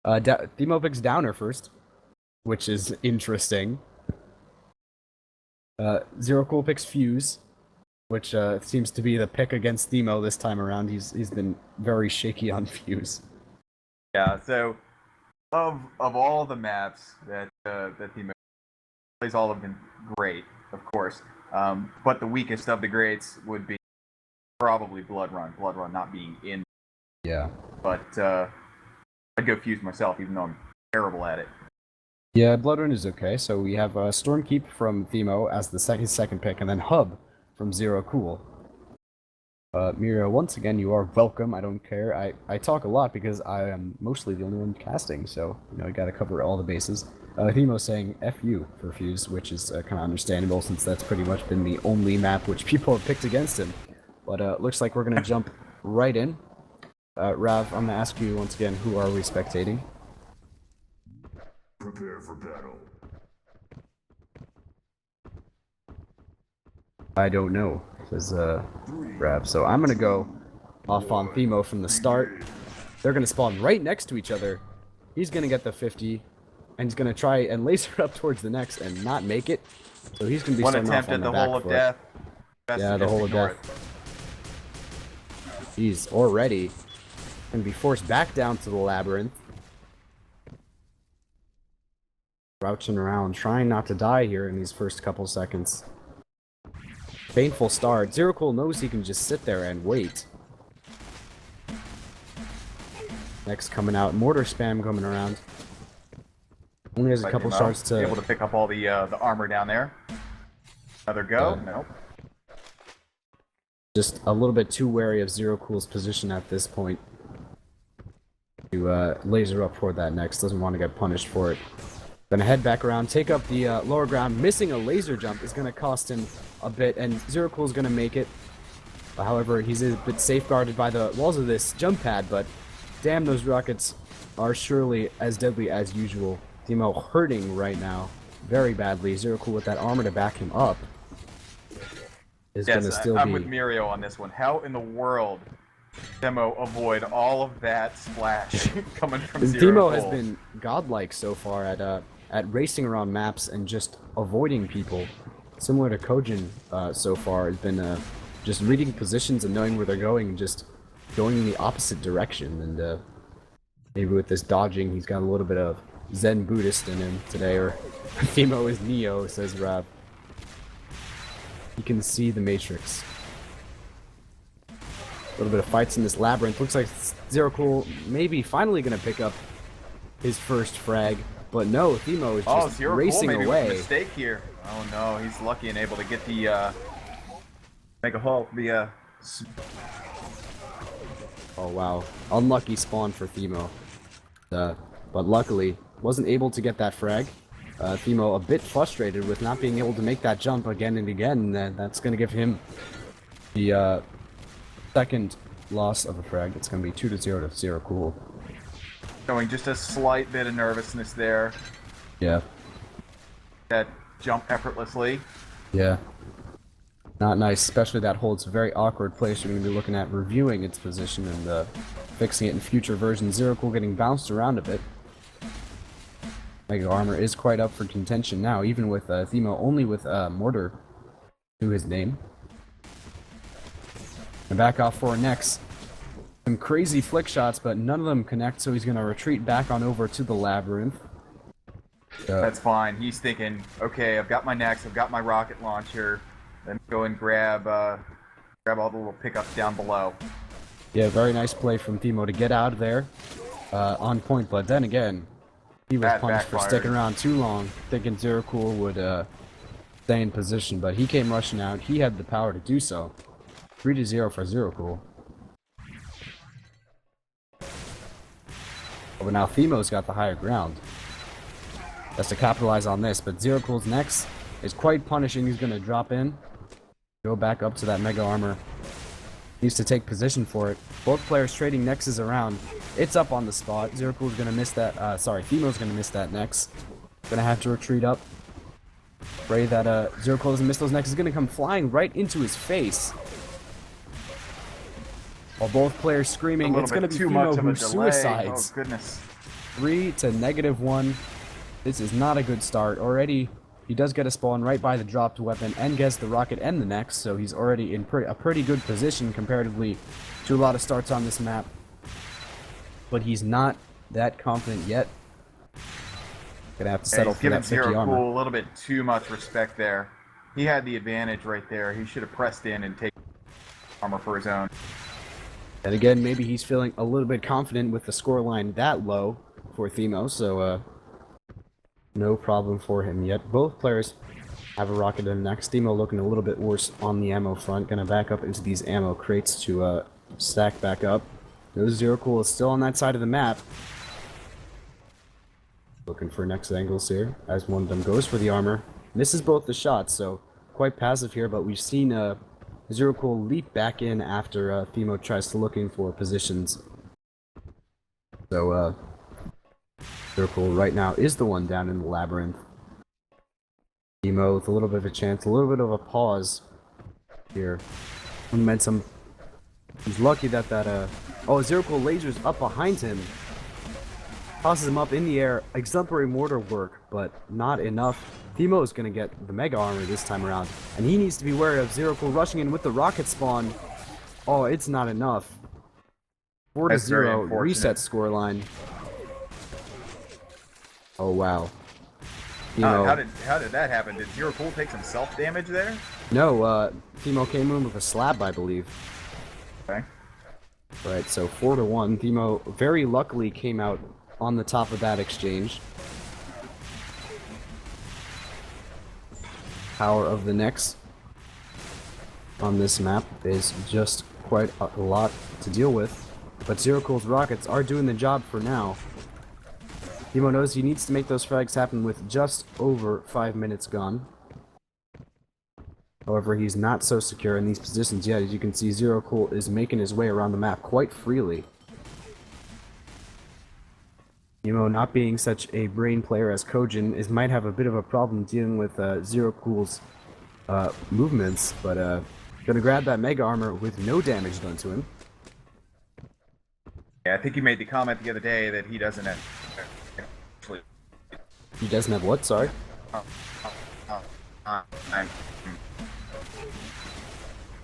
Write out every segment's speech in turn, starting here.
Thimo picks Downer first, which is interesting. ZeroQL picks Fuse, which seems to be the pick against Thimo this time around. He's been very shaky on Fuse. Yeah, so of all the maps that thimo plays, all of them great, of course. But the weakest of the greats would be probably Blood Run. Blood Run not being in. Yeah. But I'd go Fuse myself, even though I'm terrible at it. Yeah, Blood Run is okay. So we have Stormkeep from Thimo as his second pick, and then Hub from ZeroQL. Mirio, once again, you are welcome. I don't care. I talk a lot because I am mostly the only one casting, so you gotta cover all the bases. Thimo saying F you for Fuse, which is kind of understandable since that's pretty much been the only map which people have picked against him. But looks like we're gonna jump right in. Rav, I'm gonna ask you once again, who are we spectating? Prepare for battle. I don't know, says Rav. So I'm gonna go off on Thimo from the start. They're gonna spawn right next to each other. He's gonna get the 50, and he's gonna try and laser up towards the next and not make it. So he's gonna be one starting off attempt on at the the hole back of foot. death. Best Yeah, the hole of death. He's already gonna be forced back down to the labyrinth. Crouching around, trying not to die here in these first couple seconds. Painful start. ZeroQL knows he can just sit there and wait. Next coming out, mortar spam coming around. Only has a couple shots to be able to pick up all the armor down there. Another go? Nope. Just a little bit too wary of ZeroQL's position at this point. To laser up for that next. Doesn't want to get punished for it. Gonna head back around, take up the lower ground. Missing a laser jump is gonna cost him a bit, and ZeroQL's gonna make it. However, he's a bit safeguarded by the walls of this jump pad, but damn, those rockets are surely as deadly as usual. Thimo hurting right now very badly. ZeroQL with that armor to back him up is gonna still I'm be... with Mirio on this one. How in the world Thimo avoid all of that splash coming from ZeroQL? Thimo has been godlike so far at racing around maps and just avoiding people. Similar to Kojin so far, has been just reading positions and knowing where they're going and just going in the opposite direction. And maybe with this dodging, he's got a little bit of Zen Buddhist in him today, or Thimo is Neo, says Rav. He can see the Matrix. A little bit of fights in this labyrinth. Looks like ZeroQL maybe finally going to pick up his first frag. But no, Thimo is just racing maybe away. With a mistake here. Oh no, he's lucky and able to get the make a hole. Oh wow, unlucky spawn for Thimo. But luckily, wasn't able to get that frag. Thimo a bit frustrated with not being able to make that jump again and again. That's going to give him the second loss of a frag. It's going to be 2-0 to ZeroQL. Showing just a slight bit of nervousness there. Yeah. That jump effortlessly. Yeah. Not nice, especially that hole. It's a very awkward place. You're going to be looking at reviewing its position and fixing it in future versions. ZeroQL getting bounced around a bit. Mega Armor is quite up for contention now, even with Thimo only with Mortar to his name. And back off for next. Some crazy flick shots, but none of them connect, so he's going to retreat back on over to the labyrinth. That's fine. He's thinking, okay, I've got my next, I've got my rocket launcher. Let me go and grab all the little pickups down below. Yeah, very nice play from Thimo to get out of there on point, but then again, he was punished for sticking around too long, thinking ZeroQL would stay in position, but he came rushing out. He had the power to do so. 3-0 for ZeroQL. But now Thimo's got the higher ground. Has to capitalize on this, but ZeroQL's next is quite punishing. He's going to drop in, go back up to that Mega Armor. Needs to take position for it. Both players trading nexus around. It's up on the spot. ZeroQL's going to miss that. Thimo's going to miss that next. Going to have to retreat up. Pray that ZeroQL doesn't miss those nexus. Is going to come flying right into his face. While both players screaming, it's going to be Thimo who suicides. Oh, goodness. 3 to -1. This is not a good start. Already, he does get a spawn right by the dropped weapon and gets the rocket and the next, so he's already in a pretty good position comparatively to a lot of starts on this map. But he's not that confident yet. Gonna have to settle for that 50 armor. ZeroQL a little bit too much respect there. He had the advantage right there. He should have pressed in and taken armor for his own. And again, maybe he's feeling a little bit confident with the scoreline that low for thimo, so no problem for him yet. Both players have a rocket in the next. thimo looking a little bit worse on the ammo front. Gonna back up into these ammo crates to stack back up. Notice ZeroQL is still on that side of the map. Looking for next angles here, as one of them goes for the armor. Misses both the shots, so quite passive here, but we've seen ZeroQL leap back in after thimo tries to looking for positions. So ZeroQL right now is the one down in the labyrinth. thimo with a little bit of a chance, a little bit of a pause here. Momentum. He's lucky that oh, ZeroQL lasers up behind him. Tosses him up in the air. Exemplary mortar work, but not enough. thimo is going to get the mega armor this time around, and he needs to be wary of ZeroQL rushing in with the rocket spawn. Oh, it's not enough. 4 to 0, reset scoreline. Oh wow. How did that happen? Did ZeroQL take some self damage there? No, thimo came in with a slab, I believe. Okay. Right, so 4 to 1. thimo very luckily came out on the top of that exchange. Power of the next on this map is just quite a lot to deal with, but ZeroQL's rockets are doing the job for now. thimo knows he needs to make those frags happen with just over 5 minutes gone. However, he's not so secure in these positions yet. As you can see, ZeroQL is making his way around the map quite freely. thimo, not being such a brain player as Kojin, might have a bit of a problem dealing with ZeroQL's movements, but gonna grab that mega armor with no damage done to him. Yeah, I think you made the comment the other day that he doesn't have... He doesn't have what? Sorry?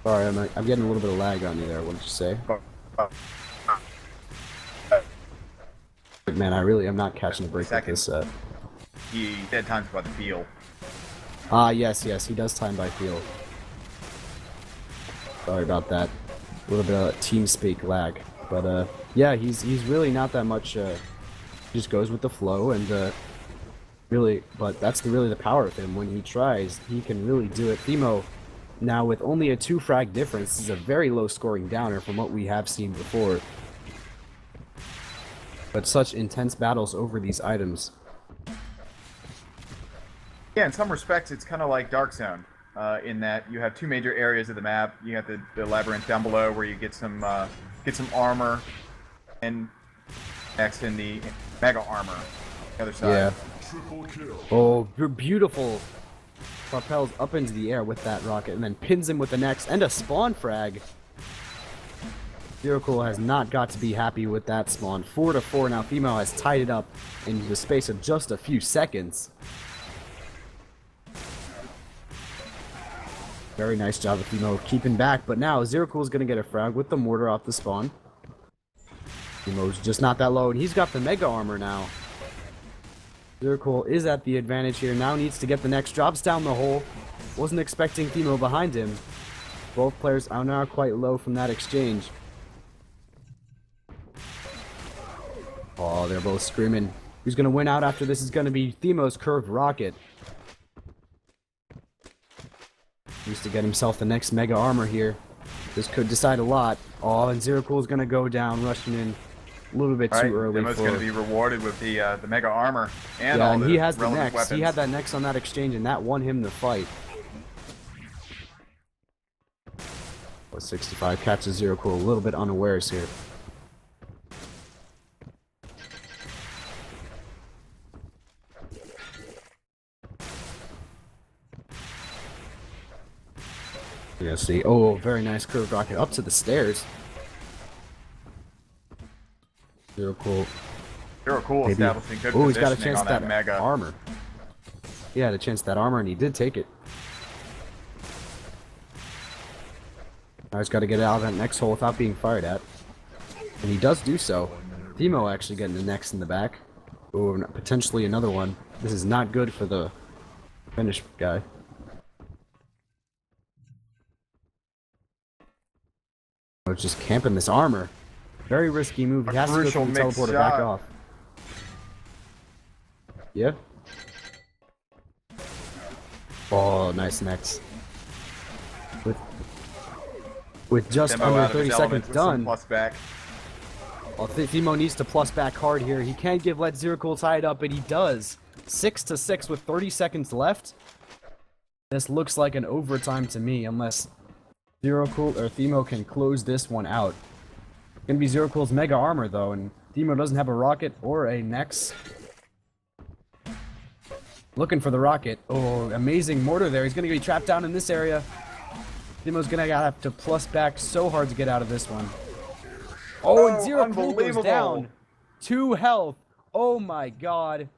Sorry, I'm getting a little bit of lag on you there. What did you say? Man, I really am not catching a break with this. He dead times by the feel. Yes, he does time by feel. Sorry about that. A little bit of TeamSpeak lag. But, yeah, he's really not that much, he just goes with the flow, and, really, but that's really the power of him. When he tries, he can really do it. thimo, now with only a 2 frag difference, is a very low scoring downer from what we have seen before. But such intense battles over these items. Yeah, in some respects, it's kind of like Dark Zone, in that you have 2 major areas of the map. You have the labyrinth down below, where you get some armor, and next in the mega armor on the other side. Yeah. Oh, beautiful. Propels up into the air with that rocket, and then pins him with the next, and a spawn frag. ZeroQL has not got to be happy with that spawn. 4 to 4 now. thimo has tied it up in the space of just a few seconds. Very nice job of thimo keeping back, but now ZeroQL is going to get a frag with the mortar off the spawn. thimo's just not that low, and he's got the mega armor now. ZeroQL is at the advantage here. Now needs to get the next. Drops down the hole. Wasn't expecting thimo behind him. Both players are now quite low from that exchange. Oh, they're both screaming. Who's going to win out after this is going to be thimo's curved rocket. Needs to get himself the next mega armor here. This could decide a lot. Oh, and ZeroQL is going to go down, rushing in a little bit too early. thimo's going to be rewarded with the mega armor and yeah, all and the he has the next. weapons. He had that next on that exchange, and that won him the fight. 65 catches ZeroQL a little bit unawares here. Yeah, see. Oh, very nice curved rocket up to the stairs. ZeroQL ZeroQL Maybe. establishing good Oh, he's got a positioning chance on at that that mega. armor. He had a chance at that armor, and he did take it. Now he's got to get out of that next hole without being fired at. And he does do so. Thimo actually getting the next in the back. Oh, potentially another one. This is not good for the Finnish guy. Oh, just camping this armor. Very risky move. He has to go through the teleporter back off. Yeah. Oh, nice next. With just under 30 seconds done. Plus back. Well, Thimo needs to plus back hard here. He can't let ZeroQL tie it up, but he does. 6-6 with 30 seconds left. This looks like an overtime to me, unless ZeroQL or Thimo can close this one out. It's gonna be ZeroQL's mega armor though, and Thimo doesn't have a rocket or a Nex. Looking for the rocket. Oh, amazing mortar there. He's gonna be trapped down in this area. Thimo's gonna have to plus back so hard to get out of this one. Oh, and ZeroQL goes down. 2 health. Oh my god.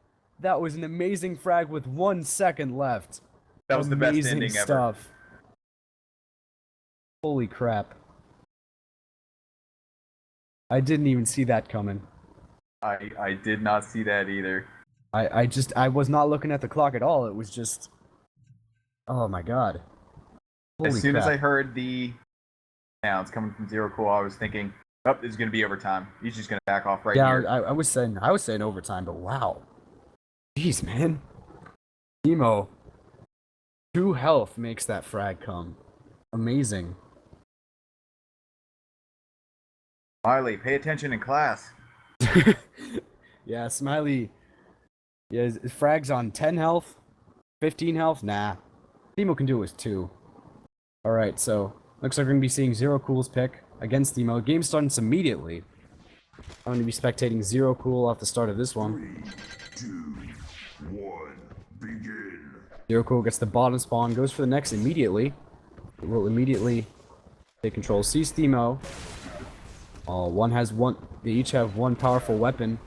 That was an amazing frag with 1 second left. That was the best ending ever. Holy crap. I didn't even see that coming. I did not see that either. I was not looking at the clock at all. It was just, oh my god. Holy as soon crap. as I heard the sounds coming from ZeroQL, I was thinking, oh, this is going to be overtime. He's just going to back off right here. Yeah, I was saying overtime, but wow. Jeez, man. Thimo. 2 health makes that frag come. Amazing. Smiley, pay attention in class. Yeah, Smiley. Yeah, his frag's on 10 health, 15 health. Nah. Thimo can do it with 2. Alright, so looks like we're going to be seeing ZeroQL's pick against Thimo. Game starts immediately. I'm going to be spectating ZeroQL off the start of this one. 3, 2, 1, begin. ZeroQL gets the bottom spawn, goes for the next immediately. It will immediately take control. Sees Thimo. They each have one powerful weapon,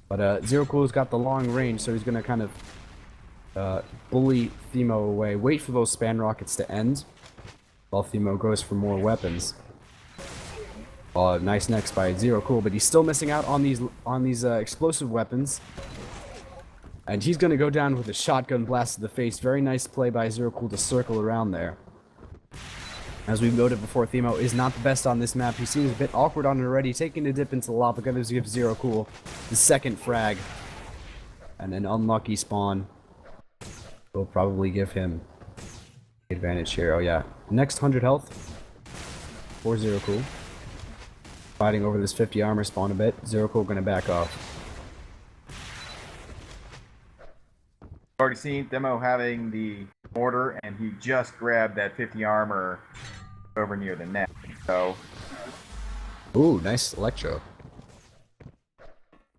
but ZeroQL's got the long range, so he's gonna kind of bully Thimo away. Wait for those span rockets to end, while Thimo goes for more weapons. Nice next by ZeroQL, but he's still missing out on these explosive weapons, and he's gonna go down with a shotgun blast to the face. Very nice play by ZeroQL to circle around there. As we've noted before, Thimo is not the best on this map. He seems a bit awkward on it already, taking a dip into the lava. Gonna give ZeroQL the second frag. And an unlucky spawn will probably give him advantage here. Oh yeah. Next 100 health for ZeroQL. Fighting over this 50 armor spawn a bit. ZeroQL gonna back off. Already seen Thimo having the mortar, and he just grabbed that 50 armor over near the net. So, Ooh, nice electro.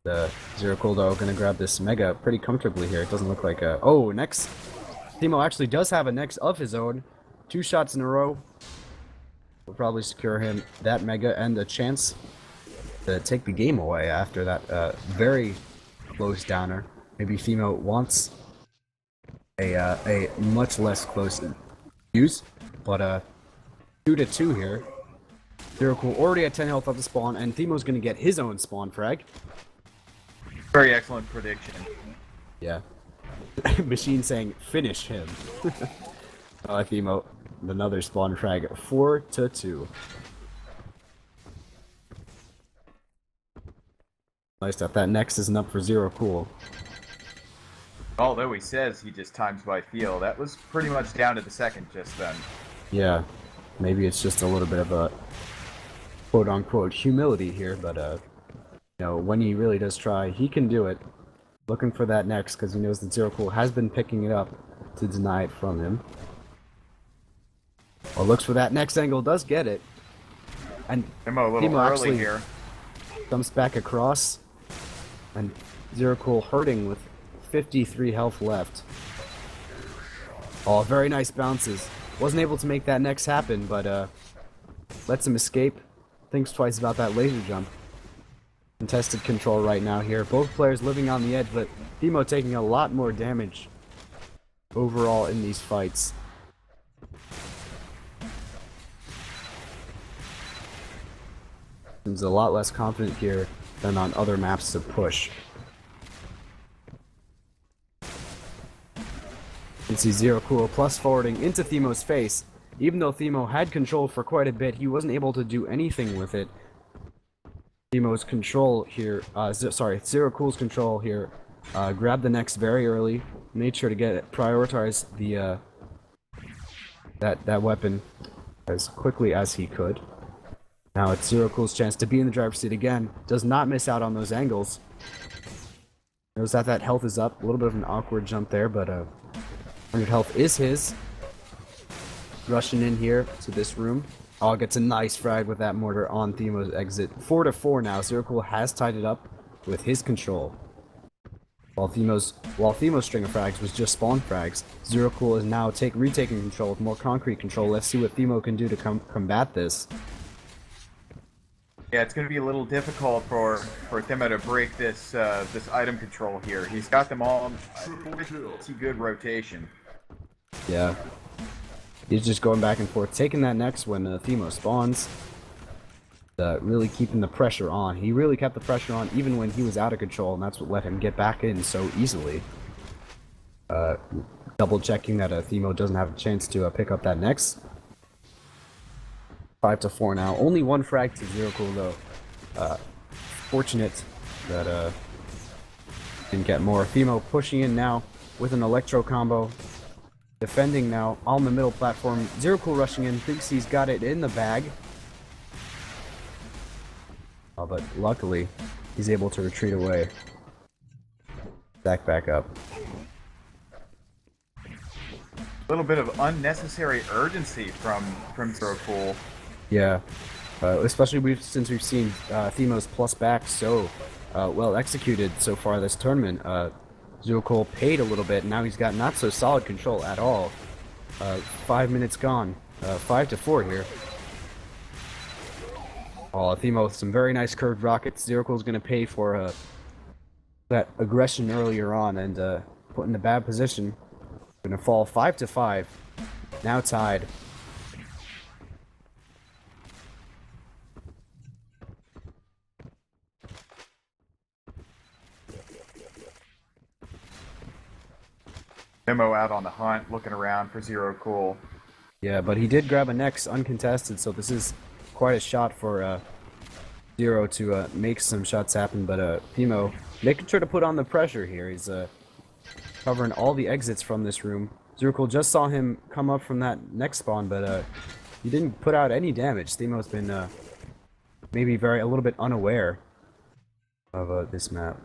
The ZeroQL though gonna grab this mega pretty comfortably here. It doesn't look like a. Oh, next. Thimo actually does have a next of his own. 2 shots in a row. Will probably secure him that mega and a chance to take the game away after that very close downer. Maybe Thimo wants a much less close use, but 2-2 here. ZeroQL already at 10 health off the spawn, and Thimo's gonna get his own spawn frag. very excellent prediction. Yeah. Machine saying finish him. Thimo, another spawn frag. 4-2. Nice stuff. That next isn't up for ZeroQL. Although he says he just times by feel, that was pretty much down to the second just then. Yeah, maybe it's just a little bit of a quote-unquote humility here, but you know, when he really does try, he can do it. Looking for that next, because he knows that ZeroQL has been picking it up to deny it from him. Well, looks for that next angle, does get it. And Thimo a little early here. Jumps back across, and ZeroQL hurting with 53 health left. Oh, very nice bounces. Wasn't able to make that next happen, but lets him escape. Thinks twice about that laser jump. contested control right now here. Both players living on the edge, but thimo taking a lot more damage overall in these fights. Seems a lot less confident here than on other maps to push. You can see ZeroQL plus forwarding into thimo's face. Even though thimo had control for quite a bit, he wasn't able to do anything with it. thimo's control here, ZeroQL's control here, grabbed the next very early, made sure to prioritize the that weapon as quickly as he could. Now it's ZeroQL's chance to be in the driver's seat again. Does not miss out on those angles. Knows that health is up. A little bit of an awkward jump there, but 100 health is his. Rushing in here to this room. Oh, gets a nice frag with that mortar on thimo's exit. 4-4 now. ZeroQL has tied it up with his control. While thimo's string of frags was just spawn frags, ZeroQL is now retaking control with more concrete control. Let's see what thimo can do to combat this. Yeah, it's going to be a little difficult for thimo to break this this item control here. He's got them all on pretty good rotation. Yeah. He's just going back and forth, taking that next when thimo spawns. Really keeping the pressure on. He really kept the pressure on even when he was out of control, and that's what let him get back in so easily. Double checking that thimo doesn't have a chance to pick up that next. 5-4 now. Only one frag to ZeroQL though. Fortunate that didn't get more. thimo pushing in now with an electro combo. Defending now on the middle platform. ZeroQL rushing in, thinks he's got it in the bag. Oh, but luckily he's able to retreat away. Stack back up. A little bit of unnecessary urgency from ZeroQL. Yeah, especially since we've seen thimo's plus back so well executed so far this tournament. ZeroQL paid a little bit, and now he's got not so solid control at all. 5 minutes gone. 5-4 here. Oh, thimo with some very nice curved rockets. ZeroQL's going to pay for that aggression earlier on and put in a bad position. Going to fall 5-5. Now tied. thimo out on the hunt, looking around for ZeroQL. Yeah, but he did grab a next uncontested, so this is quite a shot for Zero to make some shots happen. But thimo making sure to put on the pressure here. He's covering all the exits from this room. ZeroQL just saw him come up from that next spawn, but he didn't put out any damage. thimo's been maybe a little bit unaware of this map.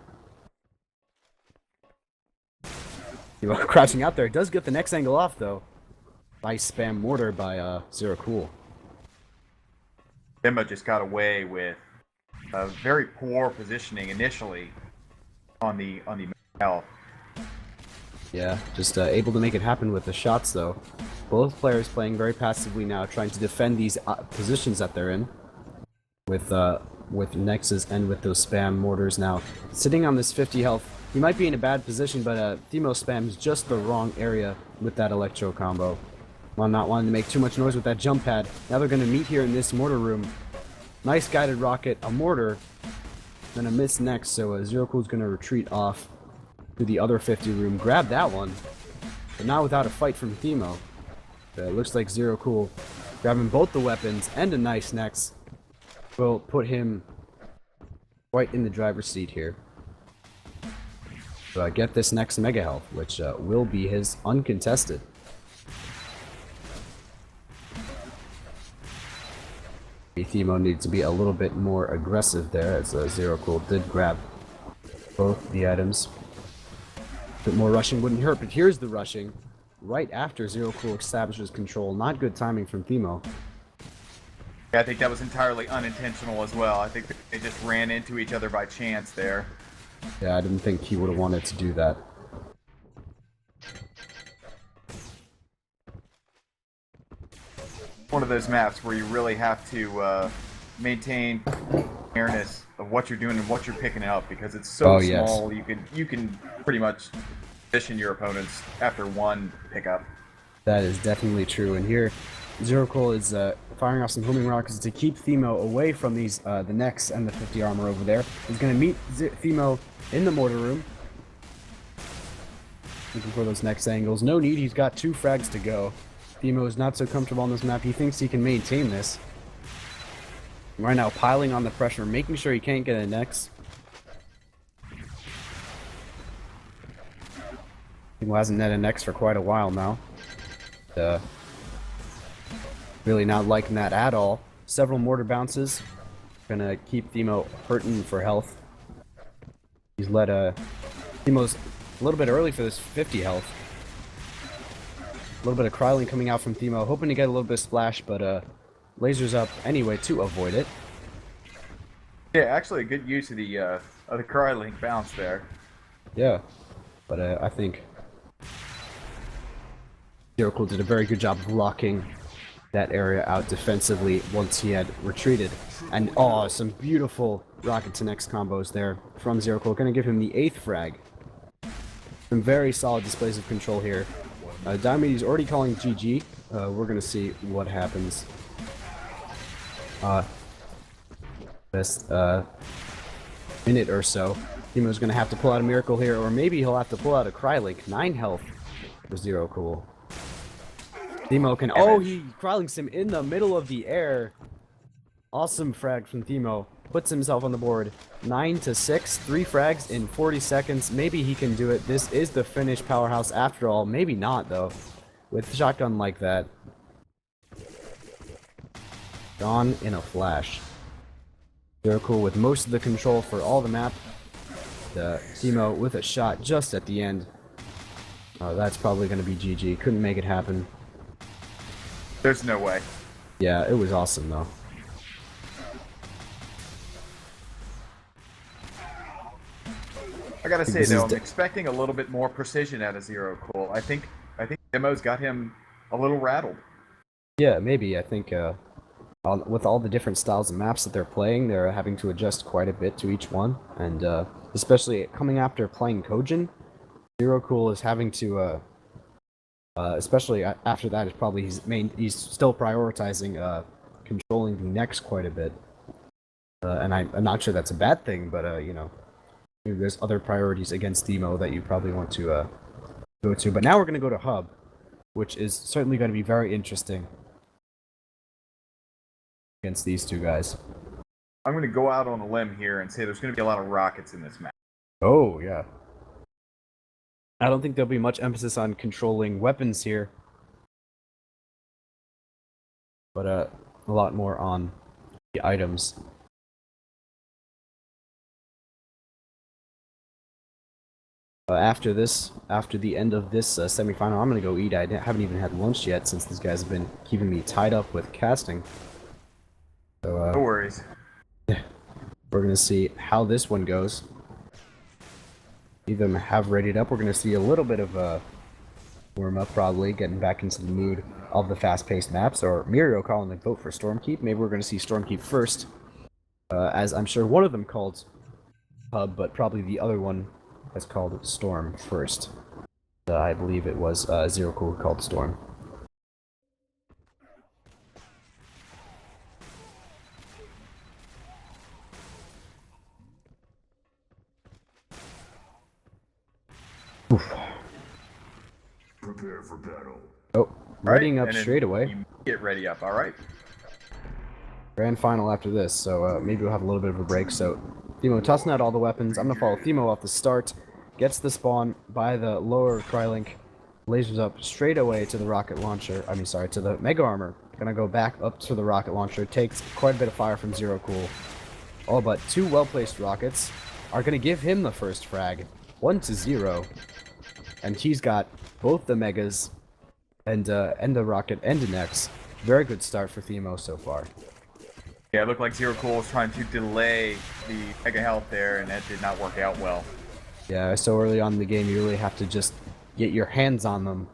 Crouching out there, does get the next angle off though. Nice spam mortar by ZeroQL. thimo just got away with a very poor positioning initially on the health. Yeah, just able to make it happen with the shots though. Both players playing very passively now, trying to defend these positions that they're in with nexus and with those spam mortars now. Sitting on this 50 health. He might be in a bad position, but thimo spams just the wrong area with that electro combo. While not wanting to make too much noise with that jump pad. Now they're going to meet here in this mortar room. Nice guided rocket, a mortar, then a miss next, so ZeroQL's going to retreat off to the other 50 room. Grab that one, but not without a fight from thimo. It looks like ZeroQL grabbing both the weapons and a nice next will put him right in the driver's seat here. So get this next mega health, which will be his uncontested. thimo needs to be a little bit more aggressive there, as ZeroQL did grab both the items. A bit more rushing wouldn't hurt, but here's the rushing right after ZeroQL establishes control. Not good timing from thimo. Yeah, I think that was entirely unintentional as well. I think they just ran into each other by chance there. Yeah, I didn't think he would have wanted to do that. One of those maps where you really have to maintain awareness of what you're doing and what you're picking up because it's so yes. small. You can pretty much position your opponents after one pickup. That is definitely true. And here, ZeroQL is firing off some homing rockets to keep Thimo away from these the Nex and the 50 armor over there. He's going to meet Thimo in the mortar room. Looking for those Nex angles. No need, he's got 2 frags to go. Thimo is not so comfortable on this map. He thinks he can maintain this. Right now, piling on the pressure, making sure he can't get a Nex. Thimo hasn't net a Nex for quite a while now. Really not liking that at all. Several mortar bounces. Gonna keep Thimo hurting for health. He's let Thimo's a little bit early for this 50 health. A little bit of Krylling coming out from Thimo, hoping to get a little bit of splash, but lasers up anyway to avoid it. Yeah, actually a good use of the Krylink bounce there. Yeah, but I think ZeroQL did a very good job of locking that area out defensively once he had retreated. And oh, some beautiful rocket to Nex combos there from ZeroQL. Gonna give him the 8th frag. Some very solid displays of control here. Diomedes already calling GG. We're gonna see what happens. Best minute or so. Thimo's gonna have to pull out a miracle here, or maybe he'll have to pull out a Krylink. 9 health for ZeroQL. Thimo can. Oh, he Krylinks him in the middle of the air. Awesome frag from Thimo. Puts himself on the board. 9-6, 3 frags in 40 seconds. Maybe he can do it. This is the Finnish powerhouse after all. Maybe not though. With a shotgun like that. Gone in a flash. ZeroQL with most of the control for all the map. Thimo with a shot just at the end. That's probably going to be GG. Couldn't make it happen. There's no way. Yeah, it was awesome though. I gotta say though, I'm expecting a little bit more precision out of ZeroQL. I think Thimo's got him a little rattled. Yeah, maybe. I think with all the different styles of maps that they're playing, they're having to adjust quite a bit to each one, and especially coming after playing Kojin, ZeroQL is having to, especially after that, is probably he's still prioritizing controlling the Nex quite a bit, and I'm not sure that's a bad thing, but you know, maybe there's other priorities against Thimo that you probably want to go to. But now we're going to go to Hub, which is certainly going to be very interesting against these two guys. I'm going to go out on a limb here and say there's going to be a lot of rockets in this map. Oh, yeah. I don't think there'll be much emphasis on controlling weapons here, but a lot more on the items. After the end of this semifinal, I'm going to go eat. I haven't even had lunch yet since these guys have been keeping me tied up with casting. So, no worries. Yeah, we're going to see how this one goes. Either of them have readied up. We're going to see a little bit of a warm-up, probably, getting back into the mood of the fast-paced maps, or Mirio calling the vote for Stormkeep. Maybe we're going to see Stormkeep first, as I'm sure one of them called Hub, but probably the other one has called Storm first. I believe it was ZeroQL who called Storm. Oof. Prepare for battle. Oh, readying up and straight away. You get ready up, alright? Grand final after this, so maybe we'll have a little bit of a break. So, Thimo tossing out all the weapons. I'm going to follow Thimo off the start. Gets the spawn by the lower Krylink. Lasers up straight away to the rocket launcher. I mean, sorry, to the Mega Armor. Gonna go back up to the rocket launcher. Takes quite a bit of fire from ZeroQL. All but 2 well-placed rockets are gonna give him the first frag. 1-0. And he's got both the Megas and the rocket and the Nex. Very good start for Thimo so far. Yeah, it looked like ZeroQL was trying to delay the Mega Health there, and that did not work out well. Yeah, so early on in the game, you really have to just get your hands on them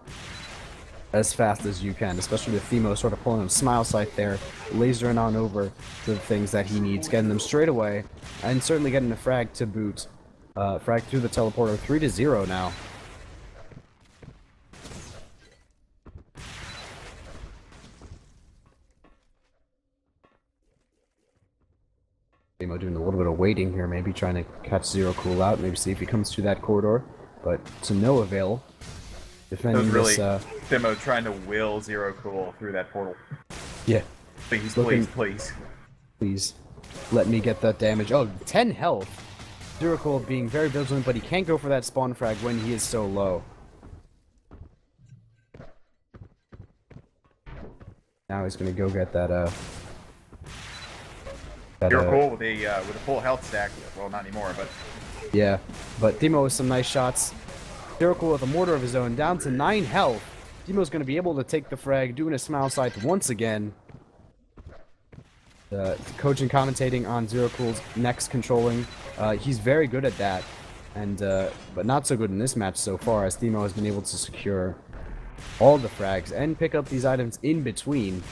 as fast as you can, especially with thimo sort of pulling a smile sight there, lasering on over to the things that he needs, getting them straight away, and certainly getting a frag to boot. Frag through the teleporter, 3-0 now. thimo doing a little bit of waiting here, maybe trying to catch ZeroQL out, maybe see if he comes through that corridor, but to no avail. Defending really this, Thimo trying to will ZeroQL through that portal. yeah. Please, Looking- please. Please, let me get that damage. Oh, 10 health. ZeroQL being very vigilant, but he can't go for that spawn frag when he is so low. Now he's gonna go get that, ZeroQL with a full health stack. Well, not anymore, but yeah. But thimo with some nice shots. ZeroQL with a mortar of his own, down to 9 health. thimo's gonna be able to take the frag, doing a smile scythe once again. Coach and commentating on ZeroQL's next controlling. He's very good at that, and but not so good in this match so far, as thimo has been able to secure all the frags and pick up these items in between,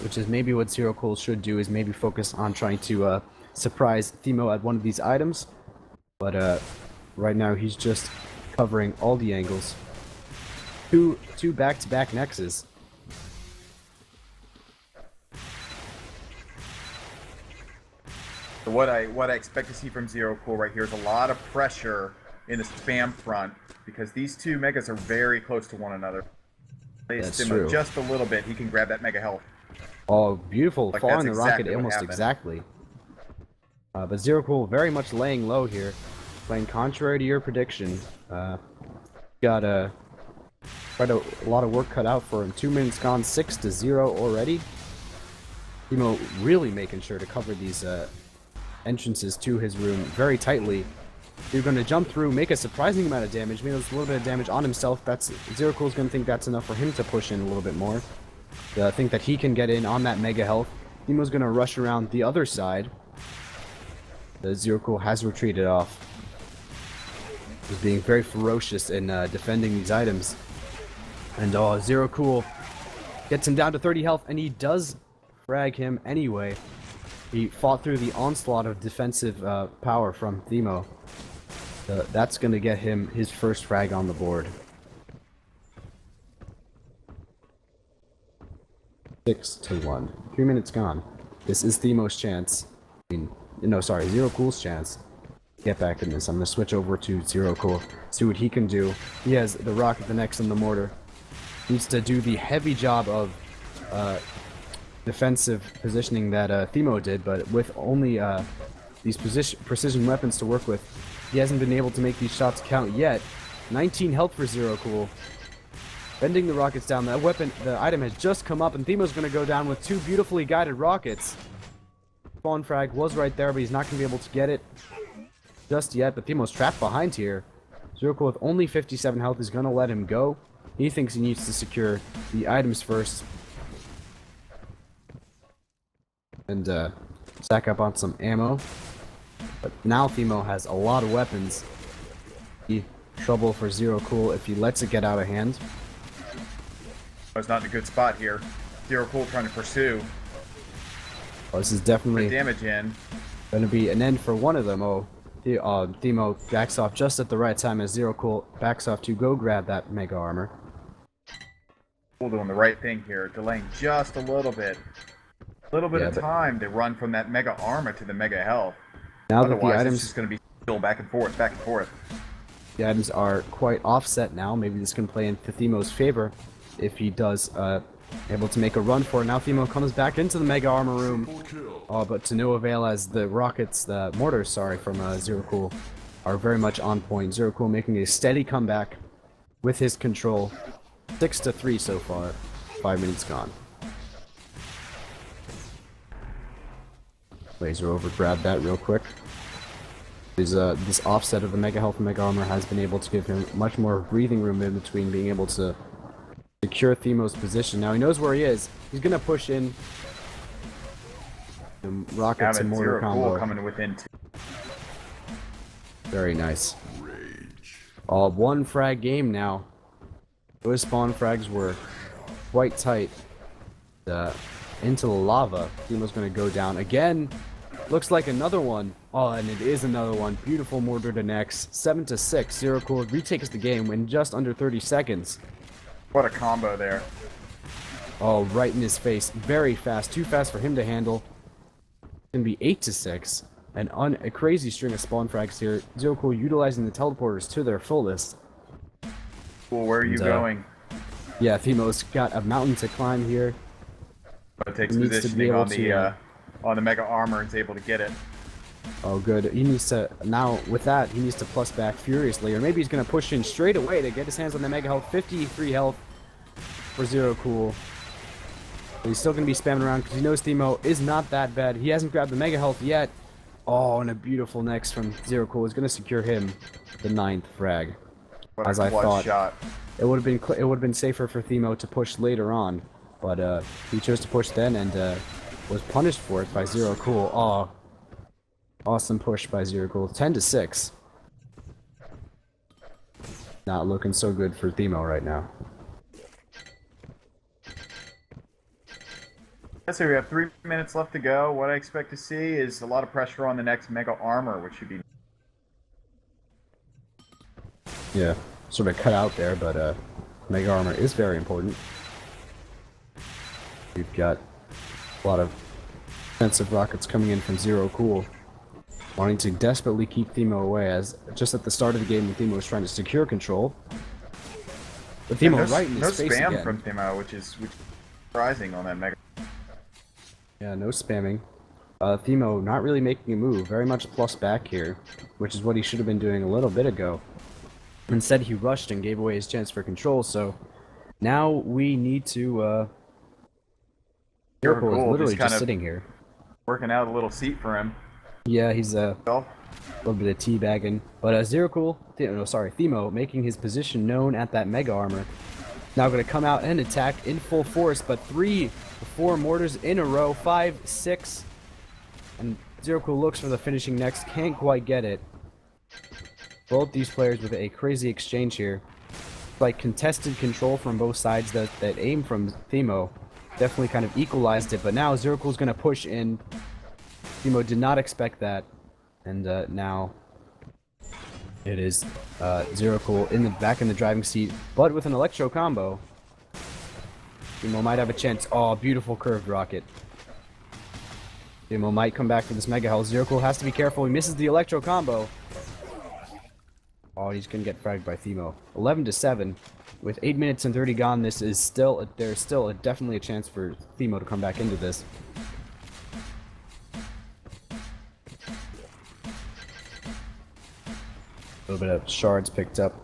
which is maybe what ZeroQL should do, is maybe focus on trying to surprise thimo at one of these items, but right now he's just covering all the angles. Two back-to-back nexus. So what I expect to see from ZeroQL right here is a lot of pressure in the spam front, because these two megas are very close to one another. That's Thimo true. just a little bit, he can grab that mega health. Oh, beautiful. Like, Following the that's rocket exactly what almost happened. exactly. But ZeroQL very much laying low here. Playing contrary to your prediction. Got quite a lot of work cut out for him. 2 minutes gone, 6-0 already. thimo really making sure to cover these entrances to his room very tightly. You're going to jump through, make a surprising amount of damage. Maybe there's a little bit of damage on himself. That's ZeroQL's going to think that's enough for him to push in a little bit more. Think that he can get in on that mega health. thimo's going to rush around the other side. The ZeroQL has retreated off. He's being very ferocious in defending these items. And ZeroQL gets him down to 30 health, and he does frag him anyway. He fought through the onslaught of defensive power from thimo. That's going to get him his first frag on the board. 6-1. 3 minutes gone. This is thimo's chance. ZeroQL's chance. Get back in this. I'm going to switch over to ZeroQL. See what he can do. He has the rocket, the next, and the mortar. Needs to do the heavy job of defensive positioning that thimo did, but with only these precision weapons to work with, he hasn't been able to make these shots count yet. 19 health for ZeroQL. Bending the rockets down. That weapon, the item has just come up, and thimo's going to go down with 2 beautifully guided rockets. Spawn frag was right there, but he's not going to be able to get it just yet. But thimo's trapped behind here. ZeroQL with only 57 health is going to let him go. He thinks he needs to secure the items first. And stack up on some ammo. But now thimo has a lot of weapons. Be trouble for ZeroQL if he lets it get out of hand. It's not in a good spot here. ZeroQL trying to pursue. Oh, this is definitely Put damage in. going to be an end for one of them. thimo backs off just at the right time as ZeroQL backs off to go grab that mega armor. Doing the right thing here, delaying just a little bit. A little bit of time to run from that mega armor to the mega health. Now that Otherwise, the items it's just going to be still back and forth, back and forth. The items are quite offset now. Maybe this can play into thimo's favor if he does able to make a run for it. Now thimo comes back into the mega armor room, but to no avail, as the rockets, the mortars, from ZeroQL are very much on point. ZeroQL making a steady comeback with his control. 6-3 so far. 5 minutes gone. Laser over, grab that real quick. This offset of the mega health and mega armor has been able to give him much more breathing room in between being able to secure thimo's position. Now he knows where he is. He's gonna push in. Rockets and mortar combo. Coming within 2. Very nice. One frag game now. Those spawn frags were quite tight. Into the lava. Thimo's gonna go down again. Looks like another one. Oh, and it is another one. Beautiful mortar to next. 7-6. ZeroQL retakes the game in just under 30 seconds. What a combo there. Oh, right in his face. Very fast. Too fast for him to handle. It's gonna be 8-6. A crazy string of spawn frags here. ZeroQL utilizing the teleporters to their fullest. Cool, where are you going? Yeah, Thimo's got a mountain to climb here. It takes He needs to be positioning able on the Mega Armor and is able to get it. Oh, good. He needs to, now with that, he needs to plus back furiously. Or maybe he's going to push in straight away to get his hands on the Mega Health. 53 health for ZeroQL. But he's still going to be spamming around because he knows thimo is not that bad. He hasn't grabbed the Mega Health yet. Oh, and a beautiful next from ZeroQL is going to secure him the 9th frag. What As a I clutch thought. shot. It would have been safer for thimo to push later on, but he chose to push then and was punished for it by ZeroQL. Oh, awesome push by ZeroQL. 10-6. Not looking so good for thimo right now. So we have 3 minutes left to go. What I expect to see is a lot of pressure on the next Mega Armor, which should be... Yeah, sort of cut out there, but Mega Armor is very important. We've got a lot of defensive rockets coming in from ZeroQL, wanting to desperately keep thimo away, as just at the start of the game when thimo was trying to secure control. But thimo right in his face spam again. from thimo, which is surprising on that Mega. Yeah, no spamming. Thimo not really making a move, very much plus back here, which is what he should have been doing a little bit ago. Instead, he rushed and gave away his chance for control, so now we need to, ZeroQL is literally just sitting here. Working out a little seat for him. Yeah, he's a little bit of teabagging. But thimo making his position known at that Mega Armor. Now going to come out and attack in full force, but 3 or 4 mortars in a row, 5, 6. And ZeroQL looks for the finishing next, can't quite get it. Both these players with a crazy exchange here. Like contested control from both sides that aim from thimo. Definitely kind of equalized it, but now ZeroQL is going to push in. thimo did not expect that. And now it is ZeroQL back in the driving seat, but with an electro combo. thimo might have a chance. Oh, beautiful curved rocket. thimo might come back for this Mega Health. ZeroQL has to be careful. He misses the electro combo. Oh, he's gonna get fragged by thimo. 11-7. With 8 minutes and 30 gone, this is still there's still definitely a chance for thimo to come back into this. A little bit of shards picked up.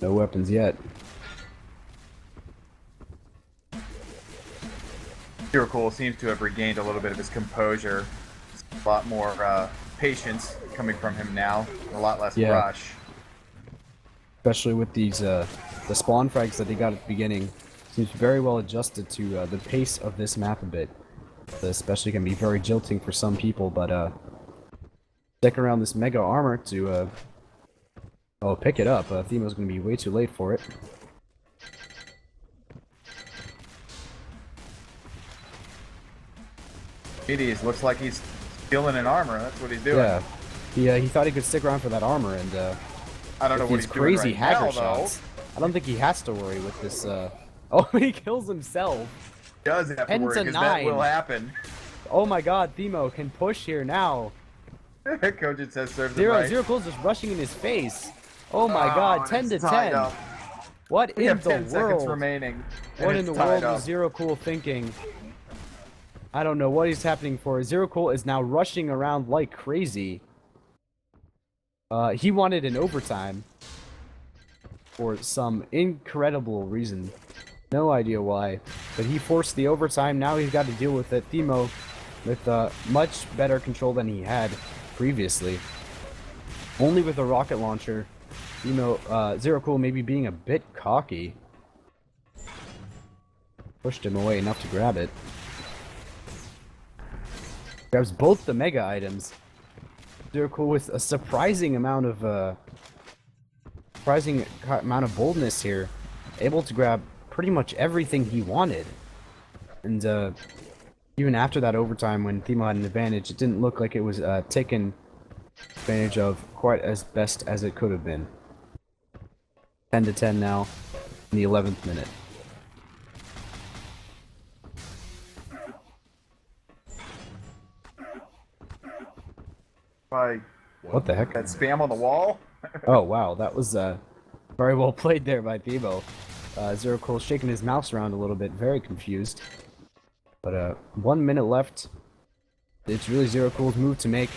No weapons yet. ZeroQL seems to have regained a little bit of his composure. A lot more patience coming from him now. A lot less rush. Especially with these the spawn frags that he got at the beginning. Seems very well adjusted to the pace of this map a bit. Especially can be very jilting for some people, but stick around this Mega Armor to pick it up. thimo's gonna be way too late for it. It looks like he's stealing an armor. That's what he's doing. Yeah, he thought he could stick around for that armor, and I don't know what he's doing crazy right Hagger now, shots. I don't think he has to worry with this. Oh, he kills himself. He does have to 10 worry to because 9. that will happen. Oh my God, thimo can push here now. Coach says serves him right. ZeroQL's just rushing in his face. Oh my God, 10 to 10. Up. What We in have the 10 seconds world? remaining. What in the world is ZeroQL thinking? I don't know what he's happening for. ZeroQL is now rushing around like crazy. He wanted an overtime for some incredible reason. No idea why, but he forced the overtime. Now he's got to deal with it. thimo with much better control than he had previously. Only with a rocket launcher. ZeroQL maybe being a bit cocky. Pushed him away enough to grab it. Grabs both the mega items. ZeroQL with a surprising amount of boldness here. able to grab pretty much everything he wanted. And even after that overtime, when Thimo had an advantage, it didn't look like it was taken advantage of quite as best as it could have been. 10-10 now in the 11th minute. Like, What the heck? that spam on the wall? Oh wow, that was very well played there by Thimo. ZeroQL shaking his mouse around a little bit, very confused. But 1 minute left. It's really ZeroQL's move to make.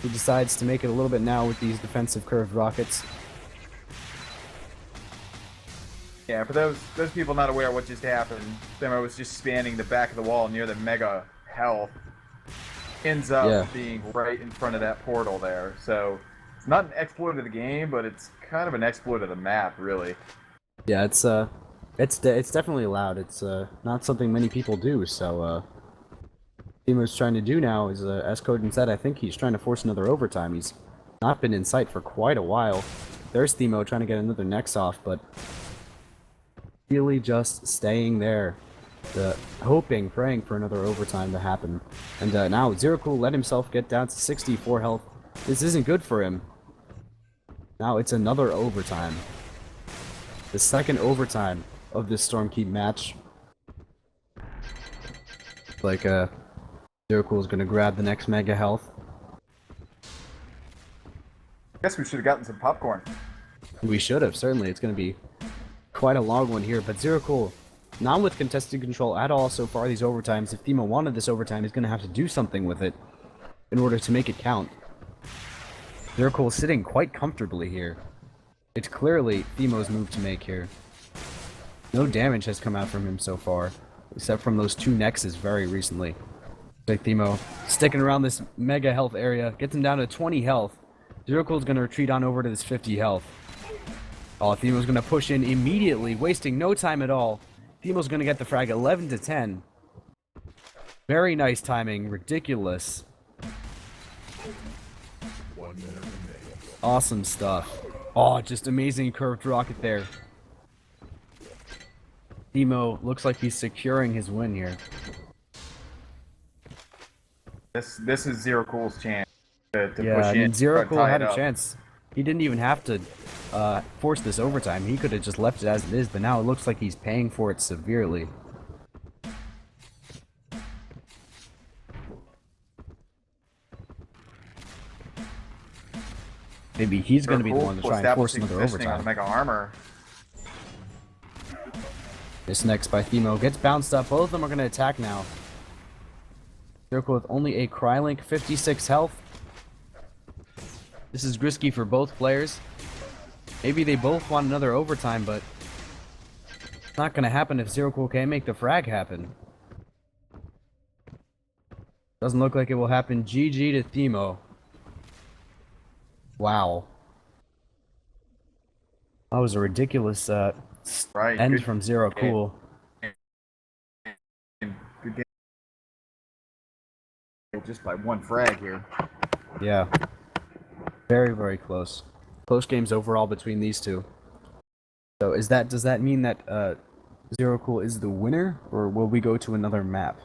He decides to make it a little bit now with these defensive curved rockets. Yeah, for those people not aware of what just happened, Thimo was just spanning the back of the wall near the mega health. Ends up being right in front of that portal there. So it's not an exploit of the game, but it's kind of an exploit of the map, really. Yeah, it's definitely allowed. It's not something many people do. So Thimo's trying to do now is, as Codin said, I think he's trying to force another overtime. He's not been in sight for quite a while. There's Thimo trying to get another Nex off, but really just staying there, hoping, praying for another overtime to happen. And now ZeroQL let himself get down to 64 health. This isn't good for him. Now it's another overtime. The second overtime of this Stormkeep match. Like, ZeroQL is going to grab the next mega health. Guess we should have gotten some popcorn. We should have, certainly. It's going to be quite a long one here, but ZeroQL, not with contested control at all so far these overtimes. If Thimo wanted this overtime, he's going to have to do something with it in order to make it count. ZeroQL sitting quite comfortably here. It's clearly Thimo's move to make here. No damage has come out from him so far, except from those two Nexes very recently. Like Thimo sticking around this mega health area, gets him down to 20 health. ZeroQL's going to retreat on over to this 50 health. Oh, Thimo's going to push in immediately, wasting no time at all. Thimo's going to get the frag 11-10. Very nice timing, ridiculous. Awesome stuff. Oh, just amazing curved rocket there. Thimo looks like he's securing his win here. This is ZeroQL's chance to push in. Yeah, I mean, ZeroQL had a up. chance. He didn't even have to force this overtime. He could have just left it as it is, but now it looks like he's paying for it severely. Maybe he's going to be the one to try and force another overtime. Mega armor. This next by Thimo gets bounced up. Both of them are going to attack now. ZeroQL with only a Crylink, 56 health. This is risky for both players. Maybe they both want another overtime, but it's not going to happen if ZeroQL can't make the frag happen. Doesn't look like it will happen. GG to Thimo. Wow. That was a ridiculous end from ZeroQL. Good game. Just by one frag here. Yeah. Very, very close. Close games overall between these two. So does that mean that ZeroQL is the winner, or will we go to another map?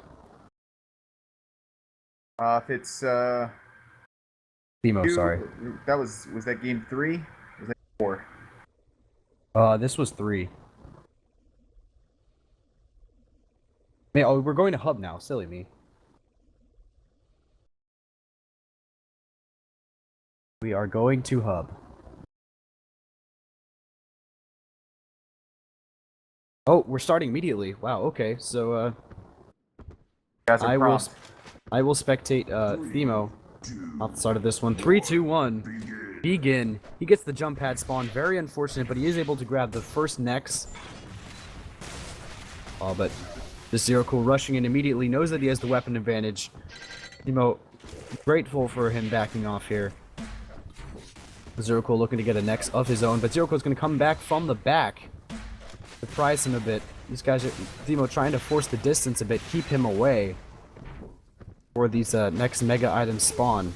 If it's Thimo, sorry. That was that game 3? Was that 4? This was 3. Oh, we're going to hub now. Silly me. We are going to hub. Oh, we're starting immediately. Wow, okay. So I will spectate Thimo off the start of this one. 3, 2, 1. Begin. He gets the jump pad spawn. Very unfortunate, but he is able to grab the first Nex. Oh, but this ZeroQL rushing in immediately, knows that he has the weapon advantage. Thimo, grateful for him backing off here. ZeroQL looking to get a Nex of his own, but ZeroQL is going to come back from the back. Surprise him a bit. These guys are, Thimo trying to force the distance a bit, keep him away before these next mega items spawn.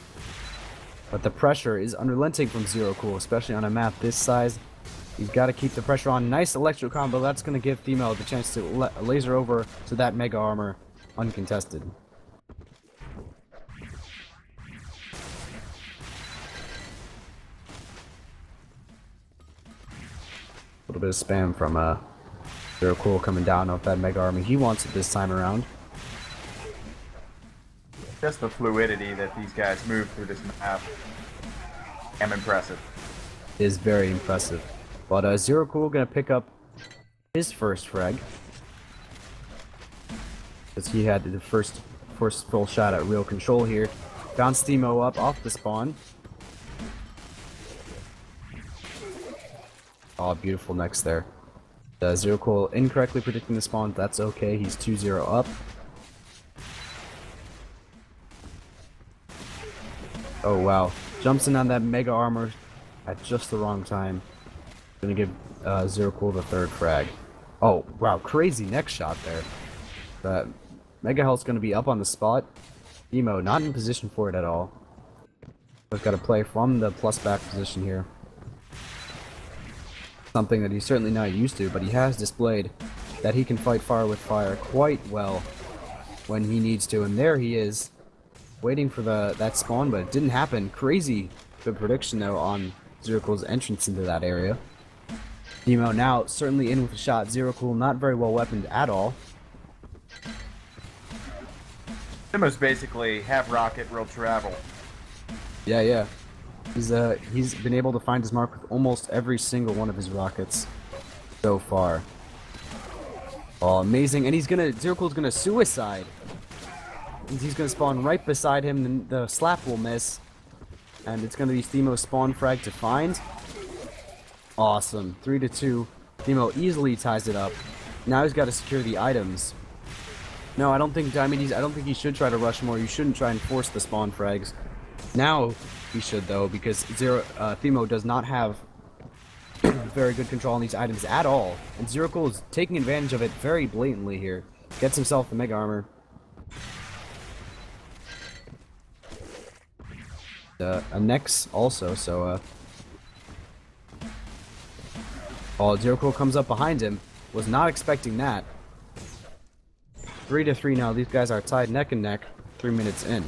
But the pressure is unrelenting from ZeroQL, especially on a map this size. He's got to keep the pressure on. Nice electro combo. That's going to give thimo the chance to laser over to that mega armor uncontested. A little bit of spam from ZeroQL coming down off that mega armor. He wants it this time around. Just the fluidity that these guys move through this map. I'm impressive. Is very impressive. But ZeroQL gonna pick up his first frag. Because he had the first full shot at real control here. Bounce thimo up off the spawn. Oh, beautiful next there. ZeroQL incorrectly predicting the spawn. That's okay. He's 2-0 up. Oh wow. Jumps in on that mega armor at just the wrong time. Gonna give ZeroQL the third frag. Oh wow, crazy next shot there. The mega health's gonna be up on the spot. thimo not in position for it at all. Just gotta play from the plus back position here. Something that he's certainly not used to, but he has displayed that he can fight fire with fire quite well when he needs to, and there he is, waiting for that spawn, but it didn't happen. Crazy good prediction though on ZeroQL's entrance into that area. thimo now certainly in with a shot. ZeroQL not very well weaponed at all. Thimo's basically half rocket, real travel. Yeah. He's been able to find his mark with almost every single one of his rockets so far. Oh, amazing! And ZeroQL's gonna suicide. He's gonna spawn right beside him. And the slap will miss, and it's gonna be thimo's spawn frag to find. Awesome, 3-2. thimo easily ties it up. Now he's got to secure the items. No, I don't think he should try to rush more. You shouldn't try and force the spawn frags. Now he should though, because thimo does not have very good control on these items at all, and ZeroQL is taking advantage of it very blatantly here. Gets himself the mega armor. A Nex also, so ZeroQL comes up behind him. Was not expecting that. 3-3 now. These guys are tied neck and neck. 3 minutes in.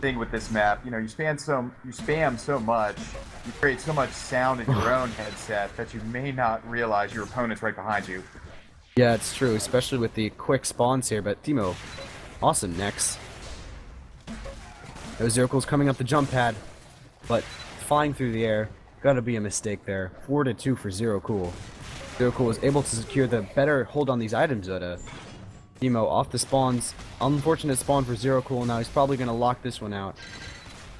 Thing with this map, you spam so much, you create so much sound in your own headset that you may not realize your opponent's right behind you. Yeah, it's true, especially with the quick spawns here. But thimo, awesome Nex. ZeroQL's coming up the jump pad, but flying through the air. Gotta be a mistake there. 4-2 for ZeroQL. ZeroQL was able to secure the better hold on these items, but thimo off the spawns. Unfortunate spawn for ZeroQL. Now he's probably gonna lock this one out.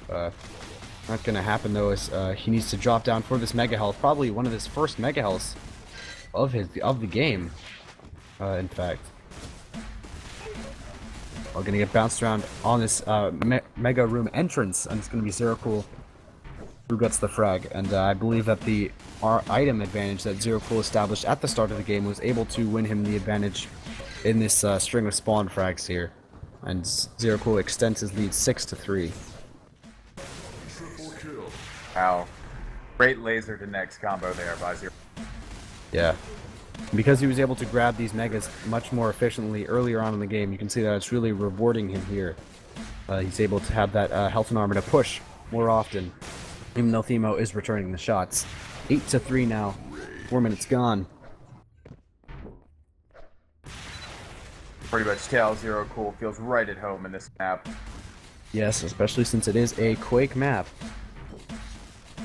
Not gonna happen though, as he needs to drop down for this mega health. Probably one of his first mega healths of the game. In fact, we're gonna get bounced around on this mega room entrance, and it's gonna be ZeroQL who gets the frag. And I believe that the item advantage that ZeroQL established at the start of the game was able to win him the advantage in this string of spawn frags here, and ZeroQL extends his lead 6-3. Triple kill. Wow, great laser to Nex combo there by Zero. Yeah, because he was able to grab these megas much more efficiently earlier on in the game, you can see that it's really rewarding him here. He's able to have that health and armor to push more often, even though thimo is returning the shots. 8-3 now. 4 minutes gone. Pretty much tell ZeroQL feels right at home in this map. Yes, especially since it is a Quake map.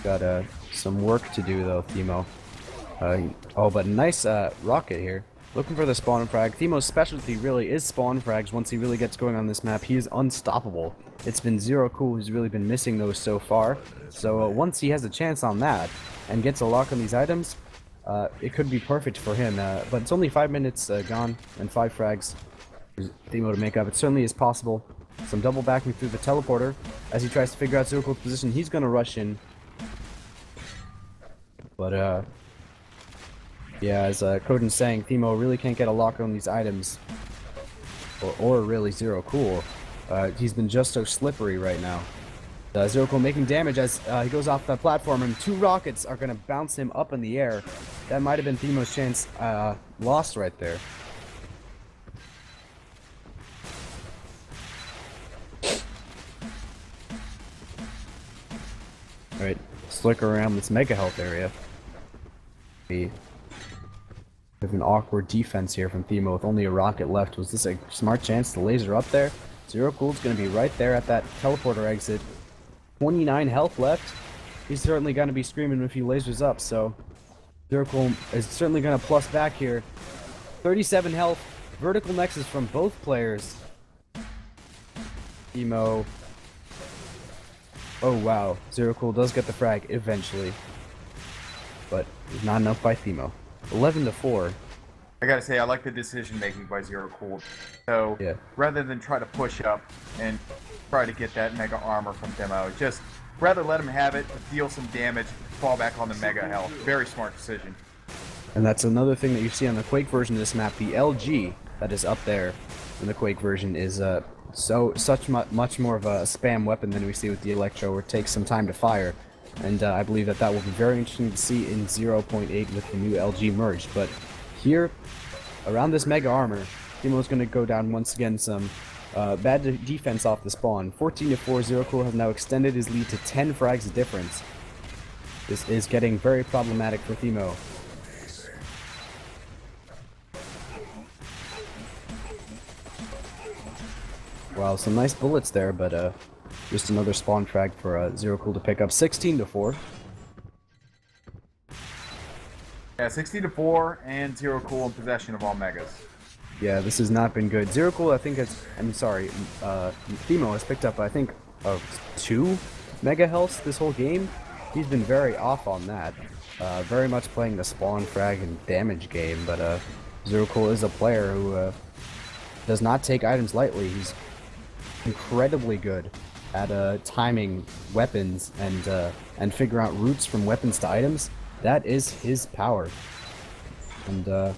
Got some work to do though, thimo. Oh, but nice rocket here. Looking for the spawn frag. thimo's specialty really is spawn frags. Once he really gets going on this map, he is unstoppable. It's been ZeroQL who's really been missing those so far. So once he has a chance on that and gets a lock on these items, it could be perfect for him. But it's only 5 minutes gone and 5 frags for thimo to make up. It certainly is possible. Some double backing through the teleporter as he tries to figure out ZeroQL's position. He's going to rush in. But yeah, as Koden's saying, thimo really can't get a lock on these items. Or really ZeroQL. He's been just so slippery right now. ZeroQL making damage as he goes off that platform, and 2 rockets are going to bounce him up in the air. That might have been thimo's chance lost right there. Alright, let's look around this mega health area. We have an awkward defense here from thimo with only a rocket left. Was this a smart chance to laser up there? ZeroQL's going to be right there at that teleporter exit. 29 health left. He's certainly going to be screaming if he lasers up, so ZeroQL is certainly going to plus back here. 37 health. Vertical nexus from both players. thimo. Oh wow, ZeroQL does get the frag eventually, but not enough by thimo. 11-4. I gotta say, I like the decision making by ZeroQL. So Yeah. rather than try to push up and try to get that mega armor from thimo, just rather let him have it, deal some damage, fall back on the mega health. Very smart decision. And that's another thing that you see on the Quake version of this map. The LG that is up there in the Quake version is much more of a spam weapon than we see with the Electro, where it takes some time to fire. And I believe that will be very interesting to see in 0.8 with the new LG merged. But here, around this mega armor, thimo's going to go down once again some bad defense off the spawn. 14-4, ZeroQL has now extended his lead to 10 frags of difference. This is getting very problematic for thimo. Wow, some nice bullets there, but just another spawn frag for ZeroQL to pick up. 16-4. Yeah, 16-4, and ZeroQL in possession of all megas. Yeah, this has not been good. ZeroQL, I think thimo has picked up, I think, 2 mega healths this whole game. He's been very off on that. Very much playing the spawn frag and damage game, but ZeroQL is a player who does not take items lightly. He's incredibly good at timing weapons and figure out routes from weapons to items. That is his power, and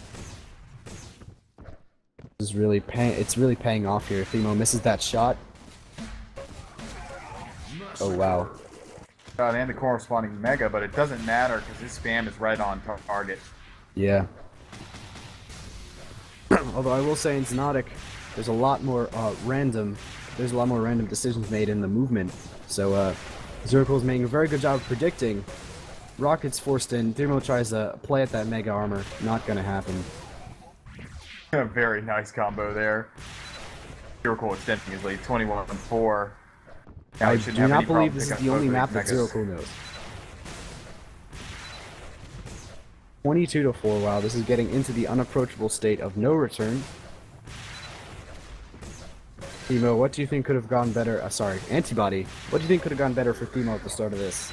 it's really paying off here. thimo misses that shot. Oh wow. And the corresponding mega, but it doesn't matter because his spam is right on target. Yeah. Although I will say in XONOTIC, there's a lot more random decisions made in the movement. So ZeroQL is making a very good job of predicting. Rockets forced in. thimo tries to play at that mega armor. Not gonna happen. A very nice combo there. ZeroQL extending his lead, 21-4. Now I he shouldn't do have not any problem believe this is picking the up only both map of that these megas. ZeroQL knows. 22-4. Wow, this is getting into the unapproachable state of no return. thimo, what do you think could have gone better? Antibody. What do you think could have gone better for thimo at the start of this?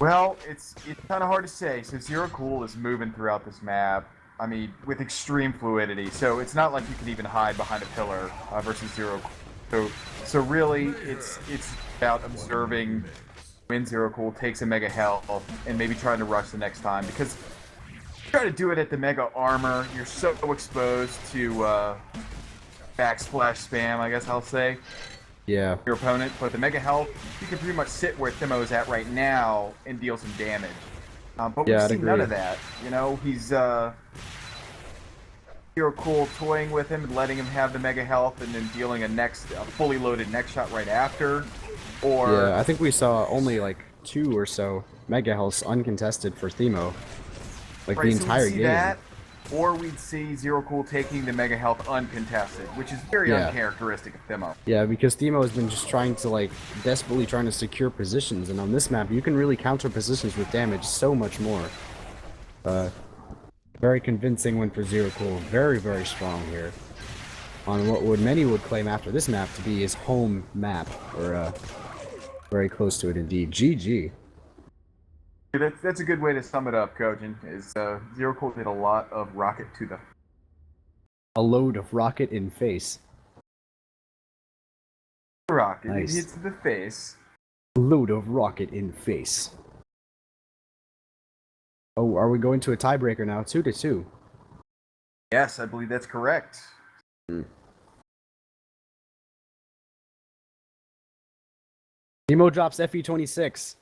Well, it's kind of hard to say. So ZeroQL is moving throughout this map. I mean, with extreme fluidity. So it's not like you can even hide behind a pillar versus ZeroQL. So really, it's about observing when ZeroQL takes a mega health and maybe trying to rush the next time, because if you try to do it at the mega armor, you're so exposed to backsplash spam, I guess I'll say, Yeah. your opponent. But the mega health, you can pretty much sit where thimo is at right now and deal some damage. But Yeah, we've I'd seen none agree. of that. You know, he's ZeroQL toying with him and letting him have the mega health and then dealing a fully loaded next shot right after. Or Yeah, I think we saw only like 2 or so mega healths uncontested for thimo. Like right, the so entire we'd see game. that, or we'd see ZeroQL taking the mega health uncontested, which is very Yeah. uncharacteristic of thimo. Yeah, because thimo has been just trying to desperately trying to secure positions, and on this map you can really counter positions with damage so much more. Very convincing win for ZeroQL. Very, very strong here. On what many would claim after this map to be his home map, or very close to it indeed. GG. That's a good way to sum it up, Kojin, is ZeroQL did a lot of rocket to the... A load of rocket in face. rocket. Nice. It hits the face. A load of rocket in face. Oh, are we going to a tiebreaker now? 2-2. Yes, I believe that's correct. Thimo drops FE26.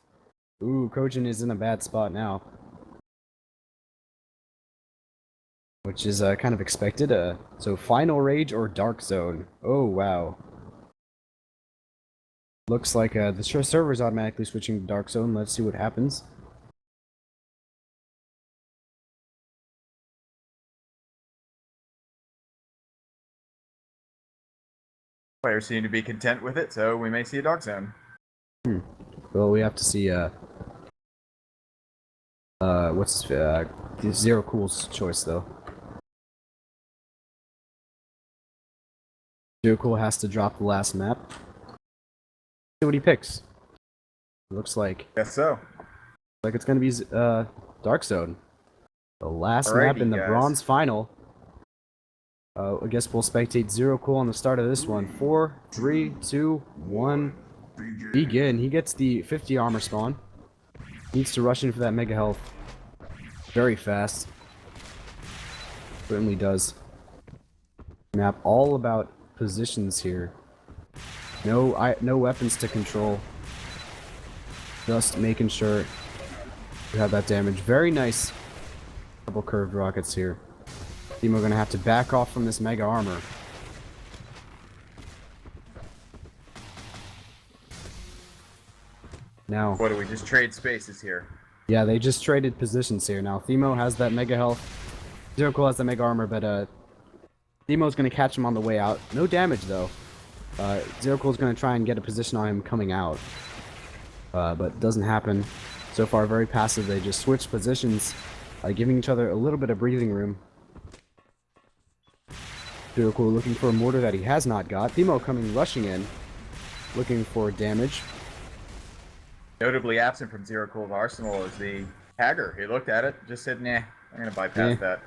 Ooh, Kojin is in a bad spot now. Which is kind of expected. So Final Rage or Dark Zone. Oh, wow. Looks like the server's automatically switching to Dark Zone. Let's see what happens. Players seem to be content with it, so we may see a Dark Zone. Well, we have to see what's ZeroQL's choice though. ZeroQL has to drop the last map. See what he picks. Looks like Guess so. it's gonna be Dark Zone. The last Alrighty, map in the guys. bronze final. I guess we'll spectate ZeroQL on the start of this one. 4, 3, 2, 1. Begin. He gets the 50 armor spawn. Needs to rush in for that mega health. Very fast. Certainly does. Map all about positions here. No weapons to control. Just making sure you have that damage. Very nice. Double curved rockets here. Thimo gonna have to back off from this mega armor. Now, What do we just trade spaces here? yeah, they just traded positions here. Now, Thimo has that mega health. ZeroQL has the mega armor, but Thimo's gonna catch him on the way out. No damage though. ZeroQL's gonna try and get a position on him coming out, but doesn't happen. So far, very passive. They just switch positions, giving each other a little bit of breathing room. ZeroQL looking for a mortar that he has not got. Thimo coming rushing in, looking for damage. Notably absent from ZeroQL's arsenal is the Hagger. He looked at it, just said, nah, I'm going to bypass that.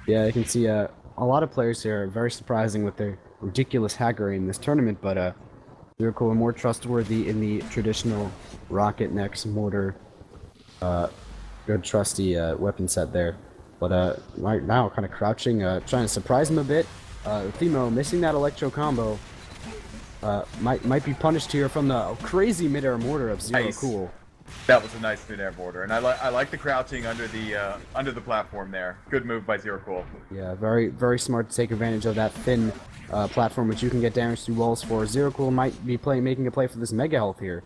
Yeah, you can see a lot of players here are very surprising with their ridiculous Hagger in this tournament, but ZeroQL more trustworthy in the traditional rocket next mortar, good trusty weapon set there. But right now, kind of crouching, trying to surprise him a bit. Thimo missing that electro combo. Might be punished here from the crazy mid-air mortar of ZeroQL. Nice. That was a nice mid-air mortar, and I like the crouching under the platform there. Good move by ZeroQL. Yeah, very smart to take advantage of that thin platform, which you can get damage through walls for. ZeroQL might be making a play for this mega health here.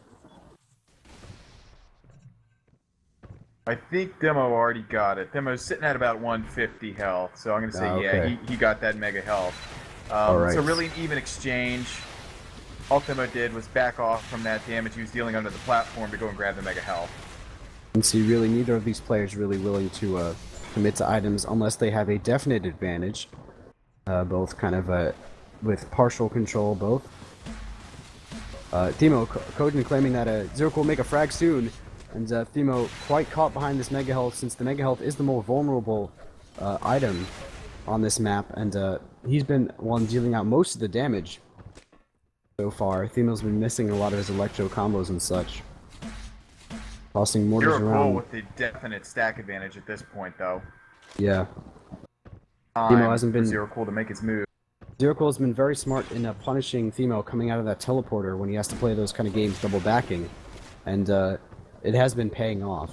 I think Thimo already got it. Thimo's sitting at about 150 health, so I'm going to say, okay. yeah, he got that mega health. Alright. So really an even exchange. All Thimo did was back off from that damage he was dealing under the platform to go and grab the mega health. And see, really, neither of these players really willing to commit to items unless they have a definite advantage. Both kind of with partial control, both. Thimo, Kojin claiming that ZeroQL will make a frag soon. And Thimo quite caught behind this mega health, since the mega health is the more vulnerable item on this map, and he's been one dealing out most of the damage so far. Thimo's been missing a lot of his electro combos and such, tossing mortars around. ZeroQL with the definite stack advantage at this point, though. Yeah, Thimo hasn't been ZeroQL to make his move. ZeroQL has been very smart in punishing Thimo coming out of that teleporter when he has to play those kind of games double backing, and it has been paying off.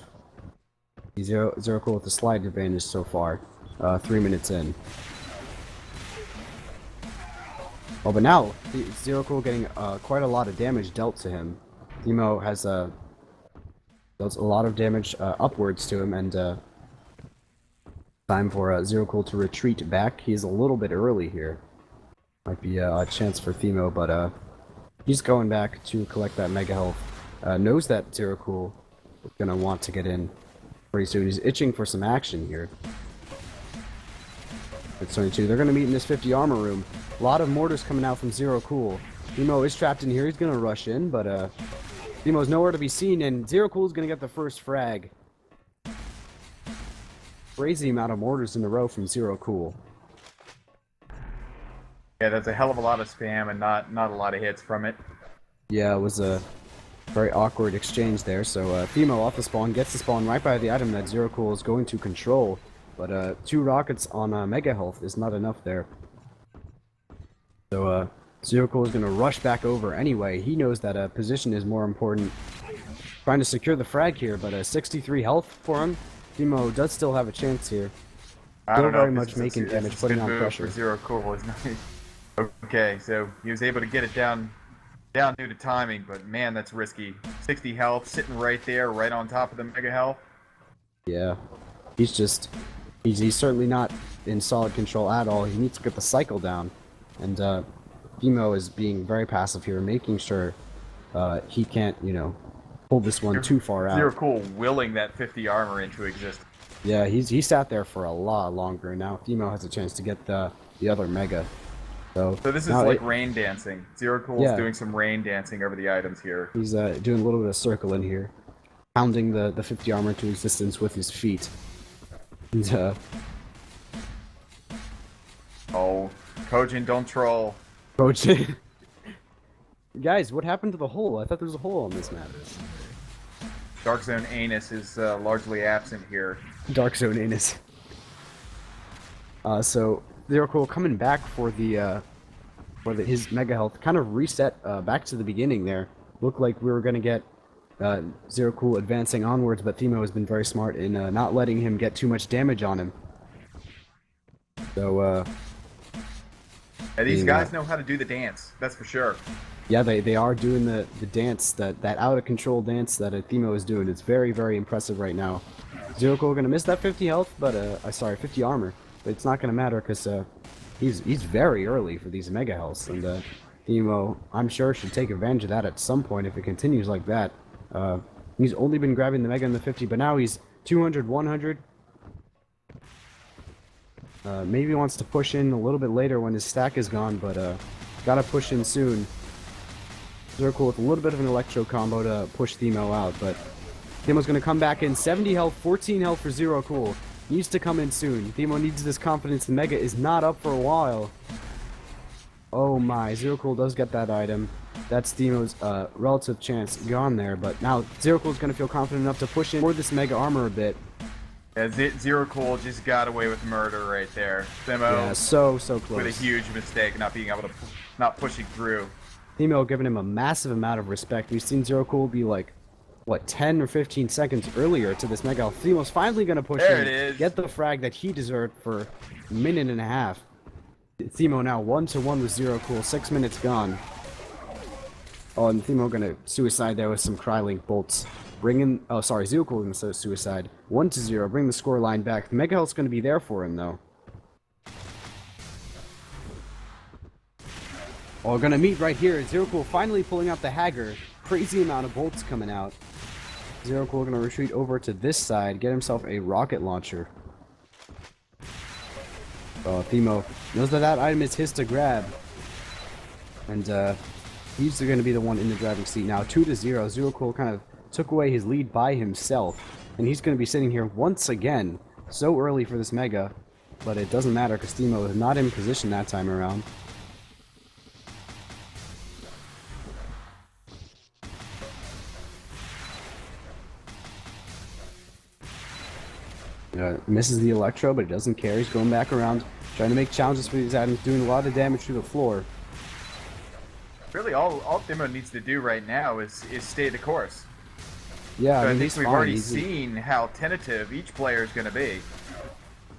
ZeroQL with a slight advantage so far, 3 minutes in. Oh, but now ZeroQL getting quite a lot of damage dealt to him. Thimo has dealt a lot of damage upwards to him, and time for ZeroQL to retreat back. He's a little bit early here. Might be a chance for Thimo, but he's going back to collect that mega health. Knows that ZeroQL is gonna want to get in pretty soon. He's itching for some action here. It's 22. They're gonna meet in this 50 armor room. A lot of mortars coming out from ZeroQL. Thimo is trapped in here. He's gonna rush in, but Thimo's nowhere to be seen, and ZeroQL is gonna get the first frag. Crazy amount of mortars in a row from ZeroQL. Yeah, that's a hell of a lot of spam and not a lot of hits from it. Yeah, it was a very awkward exchange there. So Thimo off the spawn, gets the spawn right by the item that ZeroQL is going to control. But 2 rockets on Mega Health is not enough there. So ZeroQL is going to rush back over anyway. He knows that position is more important. Trying to secure the frag here, but 63 health for him. thimo does still have a chance here. I don't know very if much this is making this damage, is a putting good on move pressure. For ZeroQL is nice. Okay, so he was able to get it down due to timing, but man, that's risky. 60 health, sitting right there, right on top of the mega health. Yeah, he's certainly not in solid control at all. He needs to get the cycle down, and thimo is being very passive here, making sure he can't, pull this one too far out. ZeroQL willing that 50 armor into existence. Yeah, he sat there for a lot longer. Now thimo has a chance to get the other mega. So this is like rain dancing. ZeroQL is doing some rain dancing over the items here. He's doing a little bit of circling here, pounding the 50 armor to existence with his feet. And, oh, Kojin, don't troll. Kojin. Guys, what happened to the hole? I thought there was a hole on this map. Dark Zone Anus is largely absent here. Dark Zone Anus. So ZeroQL coming back for his mega health, kind of reset back to the beginning there. Looked like we were gonna get ZeroQL advancing onwards, but thimo has been very smart in not letting him get too much damage on him. So yeah, these guys know how to do the dance, that's for sure. Yeah, they are doing the dance, that out of control dance that thimo is doing. It's very, very impressive right now. ZeroQL gonna miss that 50 health, but 50 armor, but it's not gonna matter because he's very early for these mega healths, and thimo, I'm sure, should take advantage of that at some point if it continues like that. He's only been grabbing the mega and the 50, but now he's 200, 100. Maybe he wants to push in a little bit later when his stack is gone, but gotta push in soon. ZeroQL with a little bit of an electro combo to push thimo out, but thimo's gonna come back in. 70 health, 14 health for ZeroQL. Needs to come in soon. thimo needs this confidence. The mega is not up for a while. Oh my, ZeroQL does get that item. That's thimo's relative chance gone there, but now ZeroQL is gonna feel confident enough to push in for this mega armor a bit. Yeah, ZeroQL just got away with murder right there. thimo, yeah, so close. With a huge mistake, not pushing through. thimo giving him a massive amount of respect. We've seen ZeroQL be like, what, 10 or 15 seconds earlier to this mega health. thimo's finally gonna push there in, it is. Get the frag that he deserved for a minute and a half. thimo now 1-1 with ZeroQL, 6 minutes gone. Oh, and thimo gonna suicide there with some Crylink bolts. ZeroQL gonna suicide. 1-0, bring the score line back. The mega health's gonna be there for him though. Oh, gonna meet right here. ZeroQL finally pulling out the Hagger. Crazy amount of bolts coming out. ZeroQL gonna retreat over to this side, get himself a rocket launcher. Oh, thimo knows that item is his to grab. And he's gonna be the one in the driving seat now. 2-0. ZeroQL kind of took away his lead by himself. And he's gonna be sitting here once again. So early for this mega. But it doesn't matter because thimo is not in position that time around. Misses the electro, but he doesn't care. He's going back around, trying to make challenges for these items, doing a lot of damage to the floor. Really, all thimo needs to do right now is stay the course. Yeah, so I mean, think we've already seen how tentative each player is going to be.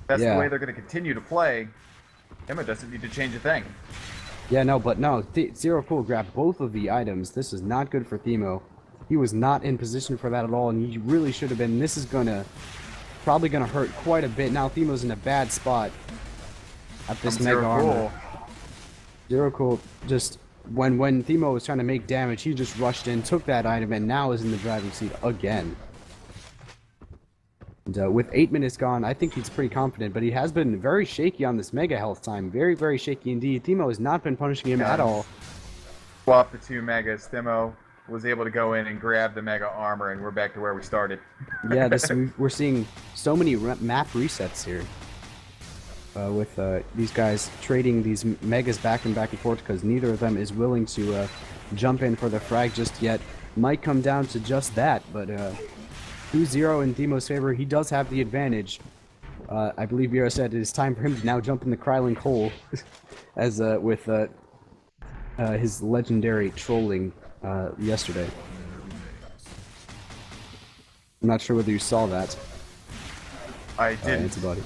That's the way they're going to continue to play. thimo doesn't need to change a thing. Yeah, no, but no, ZeroQL grabbed both of the items. This is not good for thimo. He was not in position for that at all, and he really should have been. This is probably gonna hurt quite a bit. Now thimo's in a bad spot at this mega armor. ZeroQL just when thimo was trying to make damage, he just rushed in, took that item, and now is in the driving seat again. And with 8 minutes gone, I think he's pretty confident, but he has been very shaky on this mega health time. Very, very shaky indeed. thimo has not been punishing him at all. Swap the 2 megas. thimo was able to go in and grab the mega armor, and we're back to where we started. Yeah, we're seeing so many map resets here. With these guys trading these megas back and forth because neither of them is willing to jump in for the frag just yet. Might come down to just that, but 2-0 in thimo's favor. He does have the advantage. I believe Vero said it is time for him to now jump in the Krylink hole, as his legendary trolling yesterday. I'm not sure whether you saw that. I didn't. Antibody.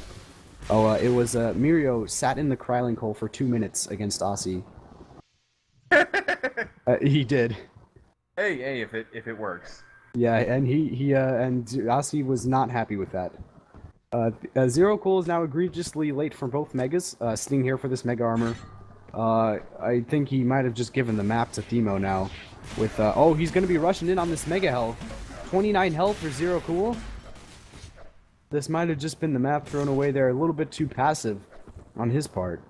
Oh, it was Mirio sat in the Kryling hole for 2 minutes against Aussie. He did. Hey, if it works. Yeah, and and Aussie was not happy with that. ZeroQL is now egregiously late for both megas, sitting here for this mega armor. I think he might have just given the map to Thimo now. With oh, he's gonna be rushing in on this mega health. 29 health for ZeroQL. This might have just been the map thrown away there, a little bit too passive on his part.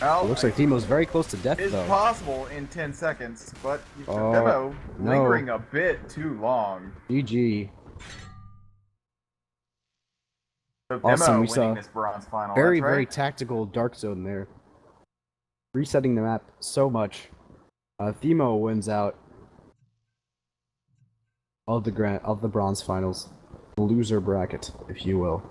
Well, It looks like Thimo's very close to death, it's though. possible in 10 seconds, but Oh, Demo no. lingering a bit too long. GG. So Awesome, Demo we saw winning this bronze final. Very, that's right. very tactical Dark Zone there. Resetting the map so much. Thimo wins out of the bronze finals. The loser bracket, if you will.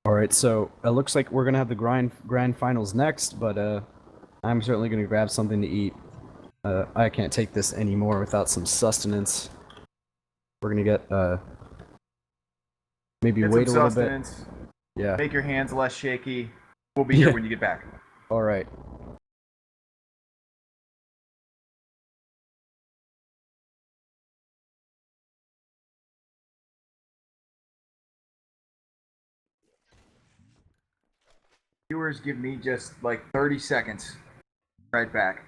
Alright, so it looks like we're gonna have the grand finals next, but I'm certainly gonna grab something to eat. I can't take this anymore without some sustenance. We're gonna get maybe Get wait a some little bit. sustenance. Yeah. Make your hands less shaky. We'll be here when you get back. Alright. Viewers, give me just like 30 seconds. Right back.